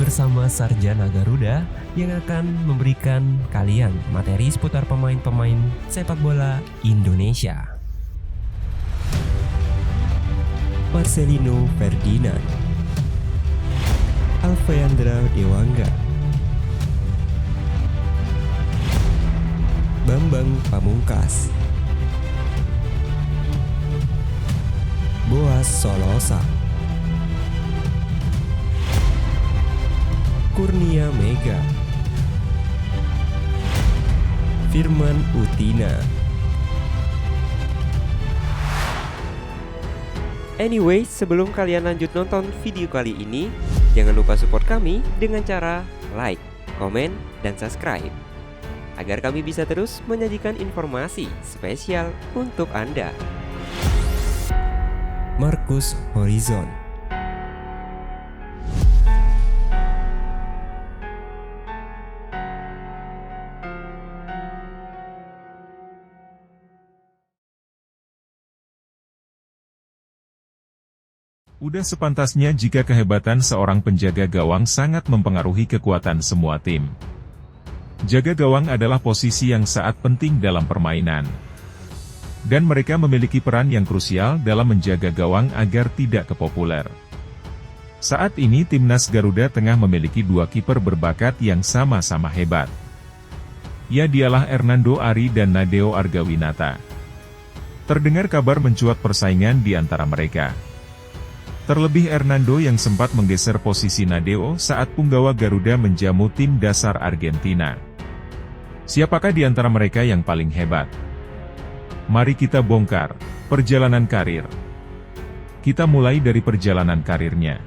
bersama Sarjana Garuda yang akan memberikan kalian materi seputar pemain-pemain sepak bola Indonesia. Marcelino Ferdinand, Alfeandra Dewangga, Bambang Pamungkas, Boas Solosa, Kurnia Mega, Firman Utina. Anyway, sebelum kalian lanjut nonton video kali ini, jangan lupa support kami dengan cara like, komen, dan subscribe agar kami bisa terus menyajikan informasi spesial untuk Anda. Marcus Horizon. Udah sepantasnya jika kehebatan seorang penjaga gawang sangat mempengaruhi kekuatan semua tim. Jaga gawang adalah posisi yang sangat penting dalam permainan. Dan mereka memiliki peran yang krusial dalam menjaga gawang agar tidak kepopuler. Saat ini timnas Garuda tengah memiliki dua kiper berbakat yang sama-sama hebat. Ya, dialah Hernando Ari dan Nadeo Argawinata. Terdengar kabar mencuat persaingan di antara mereka. Terlebih Hernando yang sempat menggeser posisi Nadeo saat punggawa Garuda menjamu tim dasar Argentina. Siapakah di antara mereka yang paling hebat? Mari kita bongkar perjalanan karir. Kita mulai dari perjalanan karirnya.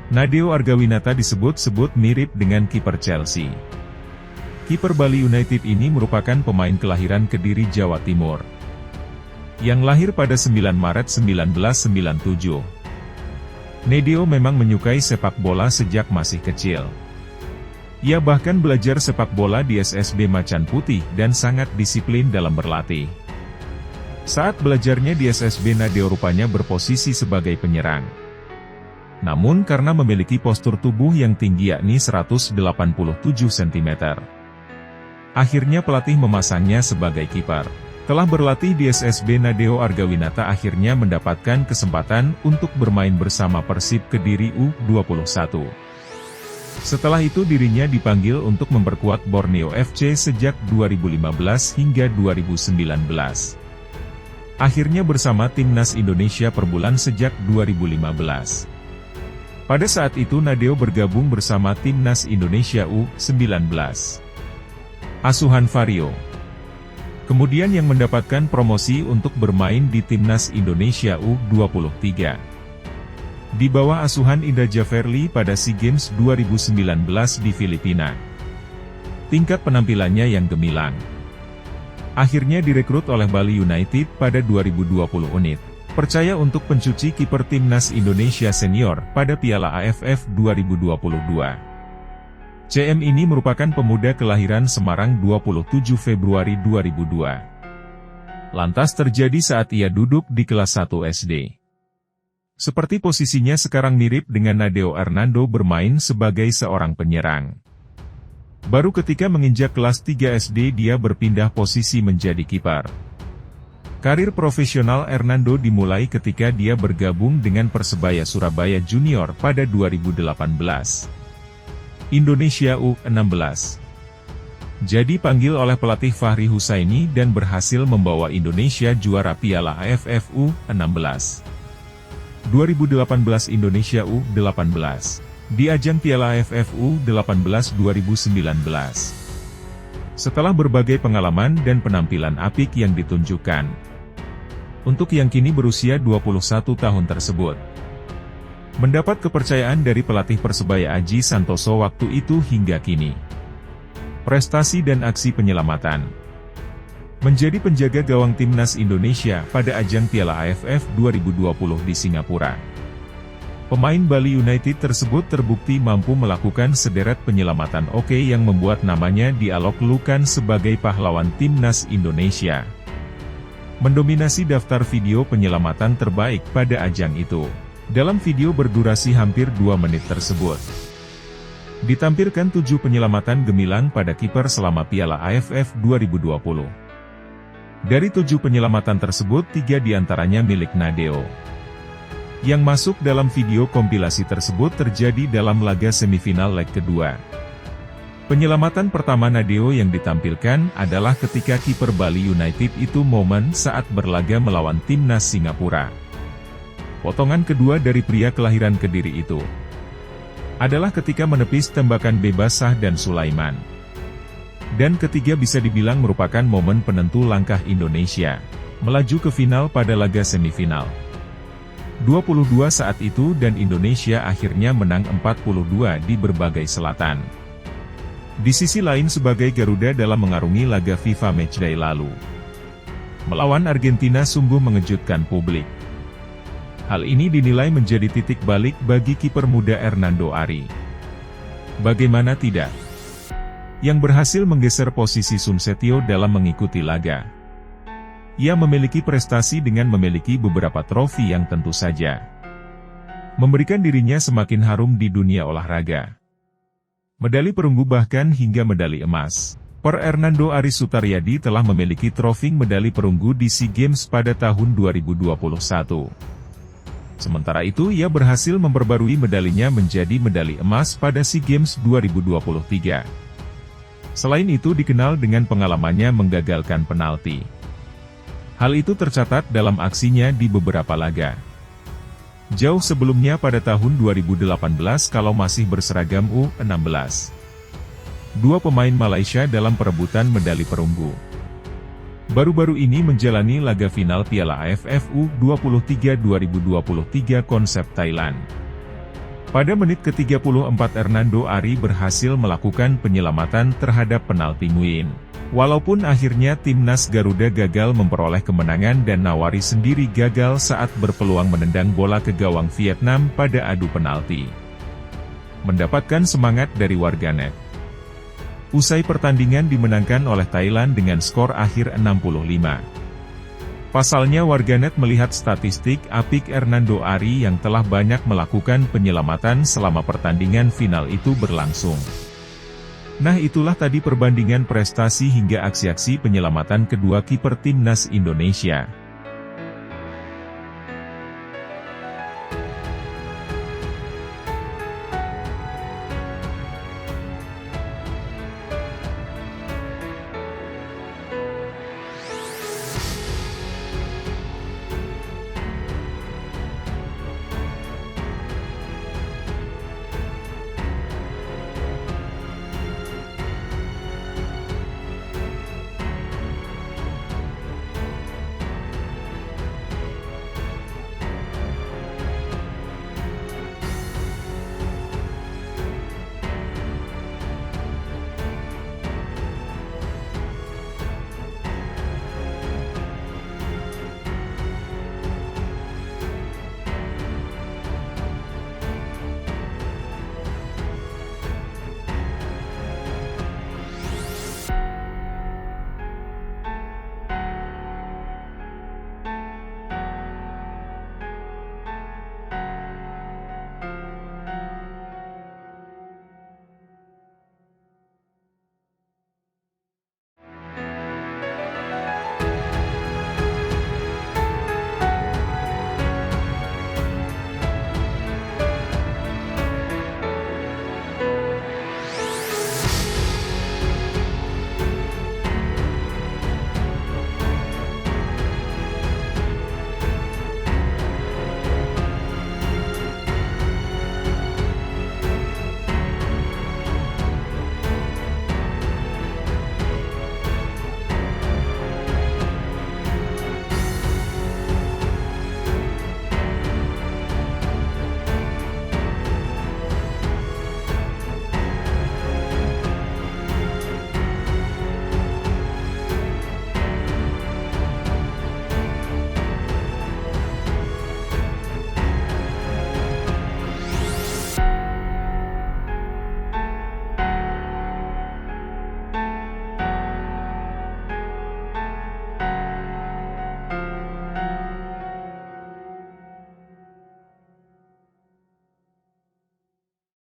Nadeo Argawinata disebut-sebut mirip dengan kiper Chelsea. Kiper Bali United ini merupakan pemain kelahiran Kediri, Jawa Timur, yang lahir pada 9 Maret 1997. Nadeo memang menyukai sepak bola sejak masih kecil. Ia bahkan belajar sepak bola di SSB Macan Putih dan sangat disiplin dalam berlatih. Saat belajarnya di SSB, Nadeo rupanya berposisi sebagai penyerang. Namun karena memiliki postur tubuh yang tinggi yakni 187 cm, akhirnya pelatih memasangnya sebagai kiper. Telah berlatih di SSB, Nadeo Argawinata akhirnya mendapatkan kesempatan untuk bermain bersama Persib Kediri U21. Setelah itu dirinya dipanggil untuk memperkuat Borneo FC sejak 2015 hingga 2019. Akhirnya bersama timnas Indonesia per bulan sejak 2015. Pada saat itu Nadeo bergabung bersama timnas Indonesia U19. Asuhan Vario. Kemudian yang mendapatkan promosi untuk bermain di timnas Indonesia U23. Di bawah asuhan Indra Javerly pada SEA Games 2019 di Filipina. Tingkat penampilannya yang gemilang. Akhirnya direkrut oleh Bali United pada 2020 unit. Percaya untuk pencuci kiper timnas Indonesia senior pada Piala AFF 2022. CM ini merupakan pemuda kelahiran Semarang 27 Februari 2002. Lantas terjadi saat ia duduk di kelas 1 SD. Seperti posisinya sekarang mirip dengan Nadeo Hernando bermain sebagai seorang penyerang. Baru ketika menginjak kelas 3 SD dia berpindah posisi menjadi kiper. Karir profesional Hernando dimulai ketika dia bergabung dengan Persebaya Surabaya Junior pada 2018. Indonesia U16. Jadi panggil oleh pelatih Fahri Husaini dan berhasil membawa Indonesia juara Piala AFF U16. 2018 Indonesia U18. Di ajang Piala AFF U18 2019. Setelah berbagai pengalaman dan penampilan apik yang ditunjukkan. Untuk yang kini berusia 21 tahun tersebut. Mendapat kepercayaan dari pelatih Persebaya Aji Santoso waktu itu hingga kini. Prestasi dan aksi penyelamatan. Menjadi penjaga gawang timnas Indonesia pada ajang Piala AFF 2020 di Singapura. Pemain Bali United tersebut terbukti mampu melakukan sederet penyelamatan oke yang membuat namanya dialog-lukan sebagai pahlawan timnas Indonesia. Mendominasi daftar video penyelamatan terbaik pada ajang itu. Dalam video berdurasi hampir 2 menit tersebut, Ditampilkan 7 penyelamatan gemilang pada kiper selama Piala AFF 2020. Dari 7 penyelamatan tersebut 3 diantaranya milik Nadeo. Yang masuk dalam video kompilasi tersebut terjadi dalam laga semifinal leg kedua. Penyelamatan pertama Nadeo yang ditampilkan adalah ketika kiper Bali United itu momen saat berlaga melawan timnas Singapura. Potongan kedua dari pria kelahiran Kediri itu adalah ketika menepis tembakan bebas Sahdan Sulaiman. Dan ketiga bisa dibilang merupakan momen penentu langkah Indonesia melaju ke final pada laga semifinal 22 saat itu, dan Indonesia akhirnya menang 42 di berbagai selatan. Di sisi lain sebagai Garuda dalam mengarungi laga FIFA Matchday lalu melawan Argentina sungguh mengejutkan publik. Hal ini dinilai menjadi titik balik bagi kiper muda Hernando Ari. Bagaimana tidak? Yang berhasil menggeser posisi Sun Setio dalam mengikuti laga. Ia memiliki prestasi dengan memiliki beberapa trofi yang tentu saja memberikan dirinya semakin harum di dunia olahraga. Medali perunggu bahkan hingga medali emas. Per Hernando Ari Sutaryadi telah memiliki trofi medali perunggu di SEA Games pada tahun 2021. Sementara itu ia berhasil memperbarui medalinya menjadi medali emas pada SEA Games 2023. Selain itu dikenal dengan pengalamannya menggagalkan penalti. Hal itu tercatat dalam aksinya di beberapa laga. Jauh sebelumnya pada tahun 2018 kalau masih berseragam U16. Dua pemain Malaysia dalam perebutan medali perunggu. Baru-baru ini menjalani laga final Piala AFF U23 2023 konsep Thailand. Pada menit ke-34 Hernando Ari berhasil melakukan penyelamatan terhadap penalti Nguyen. Walaupun akhirnya timnas Garuda gagal memperoleh kemenangan dan Nawari sendiri gagal saat berpeluang menendang bola ke gawang Vietnam pada adu penalti. Mendapatkan semangat dari warganet. Usai pertandingan dimenangkan oleh Thailand dengan skor akhir 65. Pasalnya warganet melihat statistik apik Hernando Ari yang telah banyak melakukan penyelamatan selama pertandingan final itu berlangsung. Nah itulah tadi perbandingan prestasi hingga aksi-aksi penyelamatan kedua kiper timnas Indonesia.